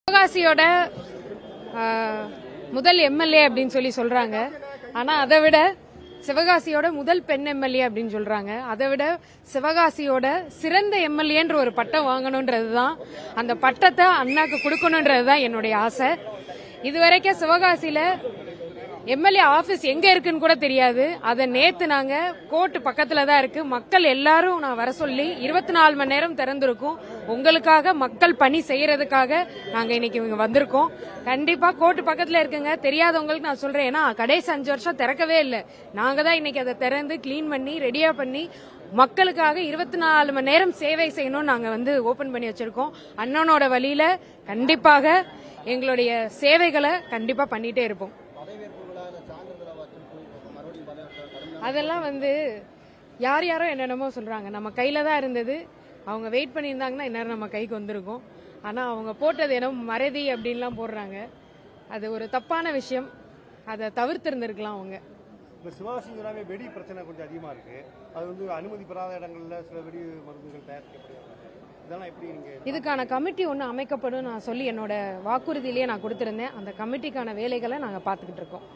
சிவகாசியோட முதல் எம்எல்ஏ அப்படின்னு சொல்றாங்க. ஆனா அதை விட சிவகாசியோட முதல் பெண் எம்எல்ஏ அப்படின்னு சொல்றாங்க. அதை விட சிவகாசியோட சிறந்த எம்எல்ஏன்ற ஒரு பட்டம் வாங்கணும்ன்றதுதான், அந்த பட்டத்தை அண்ணாக்கு கொடுக்கணும்ன்றதுதான் என்னுடைய ஆசை. இதுவரைக்கும் சிவகாசியில எம்எல்ஏ ஆபீஸ் எங்க இருக்குன்னு கூட தெரியாது. அதை நேத்து நாங்க கோர்ட் பக்கத்துல தான் இருக்கு, மக்கள் எல்லாரும் நான் வர சொல்லி 24 மணி நேரம் திறந்திருக்கும். உங்களுக்காக மக்கள் பணி செய்யறதுக்காக நாங்க இன்னைக்கு இங்க வந்திருக்கோம். கண்டிப்பா கோர்ட் பக்கத்துல இருக்குங்க. தெரியாதவங்களுக்கு நான் சொல்றேன், ஏன்னா கடைசி 5 வருஷம் திறக்கவே இல்லை. நாங்க தான் இன்னைக்கு அதை திறந்து கிளீன் பண்ணி ரெடியா பண்ணி மக்களுக்காக 24 மணி நேரம் சேவை செய்யணும் நாங்க ஓபன் பண்ணி வச்சிருக்கோம். அண்ணனோட வழியில கண்டிப்பாக எங்களுடைய சேவைகளை கண்டிப்பா பண்ணிட்டே இருப்போம். அதெல்லாம் யார் யாரோ என்னென்னமோ சொல்றாங்க. நம்ம கையில தான் இருந்தது. அவங்க வெயிட் பண்ணியிருந்தாங்கன்னா இந்நேரம் நம்ம கைக்கு வந்திருக்கும். ஆனா அவங்க போட்டது என்ன மறதி அப்படின்லாம் போடுறாங்க. அது ஒரு தப்பான விஷயம். அதை தவிர்த்து இருந்திருக்கலாம் அவங்க. சிவகாசி வெடி பிரச்சனை கொஞ்சம் அதிகமா இருக்கு. அது அனுமதி பெறாத இடங்கள்ல சில வெடி மருந்துகள் தயாரிக்கப்படுகிறது. இதெல்லாம் எப்படி நீங்க இதுக்கான கமிட்டி ஒன்று அமைக்கப்படும் நான் சொல்லி என்னோட வாக்குறுதியிலேயே நான் கொடுத்திருந்தேன். அந்த கமிட்டிக்கான வேலைகளை நாங்க பாத்துக்கிட்டு இருக்கோம்.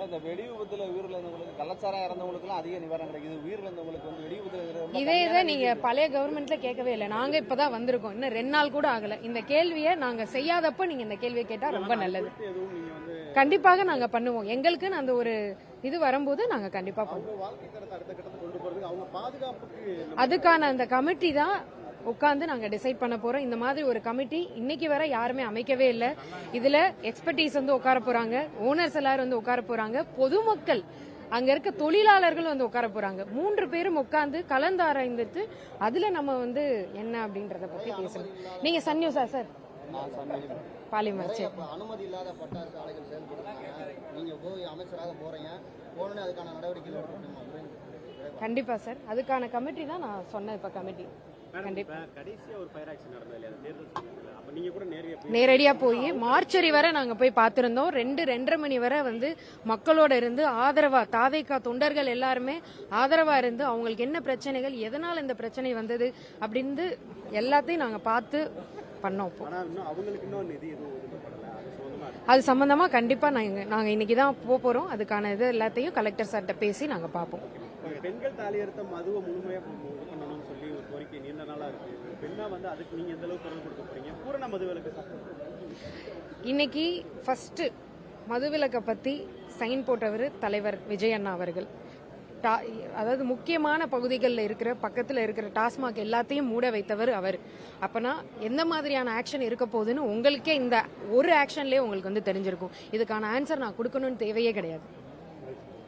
இந்த வெடி விபத்துல உயிரிழந்தவங்களுக்கு கள்ளச்சாரம் இறந்தவங்களுக்கு அதிக நிவாரணம் கிடைக்குது. உயிரிழந்தவங்களுக்கு வெடி விபத்துல இதே நீங்க பழைய கவர்மெண்ட்ல கேட்கவே இல்லை. நாங்க இப்பதான் வந்திருக்கோம். இன்னும் 2 நாள் கூட ஆகல. இந்த கேள்வியை நாங்க செய்யாதப்ப நீங்க இந்த கேள்வியை கேட்டா ரொம்ப நல்லது. கண்டிப்பாக நாங்க பண்ணுவோம். எங்களுக்கு அந்த ஒரு இது வரும்போது நாங்க கண்டிப்பா பண்ணுவோம். அதுக்கான அந்த கமிட்டி தான் உட்கார்ந்து நாங்க டிசைட் பண்ண போறோம். இந்த மாதிரி ஒரு கமிட்டி இன்னைக்கு வரை யாருமே அமைக்கவே இல்லை. இதுல எக்ஸ்பர்டீஸ் உட்கார போறாங்க, ஓனர்ஸ் எல்லாரும் உட்கார போறாங்க, பொதுமக்கள் அங்க இருக்க தொழிலாளர்கள் உட்கார போறாங்க. 3 பேரும் உட்கார்ந்து கலந்தாராய்ந்துட்டு அதுல நம்ம என்ன அப்படின்றத பத்தி பேசணும். நீங்க சன் நியூஸா சார்? பாலிமர் அனுமதி இல்லாத பட்டாசு ஆலைகள் செயல்படுறாங்க. நீங்க போய் அமைச்சராக போறீங்க, போனோடனே அதுக்கான நடவடிக்கைகள் கண்டிப்பா சார். அதுக்கான கமிட்டி தான் நான் சொன்னேன். இப்ப கமிட்டி நேரடியா போய் மார்ச்சரி வரை நாங்க போய் பார்த்திருந்தோம். 2-2:30 மணி வரை மக்களோட இருந்து ஆதரவா தாவேகா தொண்டர்கள் எல்லாருமே ஆதரவா இருந்து அவங்களுக்கு என்ன பிரச்சனைகள், எதனால இந்த பிரச்சனை வந்தது அப்படின்னு எல்லாத்தையும் நாங்க பார்த்து பண்ணோம். அது சம்பந்தமா கண்டிப்பா நாங்க இன்னைக்குதான் போறோம். அதுக்கான இது எல்லாத்தையும் கலெக்டர் சார்ட்ட பேசி நாங்க பார்ப்போம். பெண்கள் தாலியறுத்த மதுவை முழுமையா பண்ணணும்னு சொல்லி ஒரு கோரிக்கை நீண்ட நாளா இருக்கு. பெண்ணா அதுக்கு நீங்க எந்த அளவுக்கு குரல் கொடுக்க போறீங்க? பூரண மதுவிலக்கு இன்னைக்கு ஃபர்ஸ்ட் மதுவிலக்கை பத்தி சைன் போட்டவர் தலைவர் விஜய் அண்ணா அவர்கள். அதாவது முக்கியமான பகுதிகளில் இருக்கிற பக்கத்தில் இருக்கிற டாஸ்மாக் எல்லாத்தையும் மூட வைத்தவர் அவர். அப்பனா எந்த மாதிரியான ஆக்ஷன் இருக்க போகுதுன்னு உங்களுக்கே இந்த ஒரு ஆக்ஷன்லேயே உங்களுக்கு தெரிஞ்சிருக்கும். இதுக்கான ஆன்சர் நான் கொடுக்கணும்னு தேவையே கிடையாது.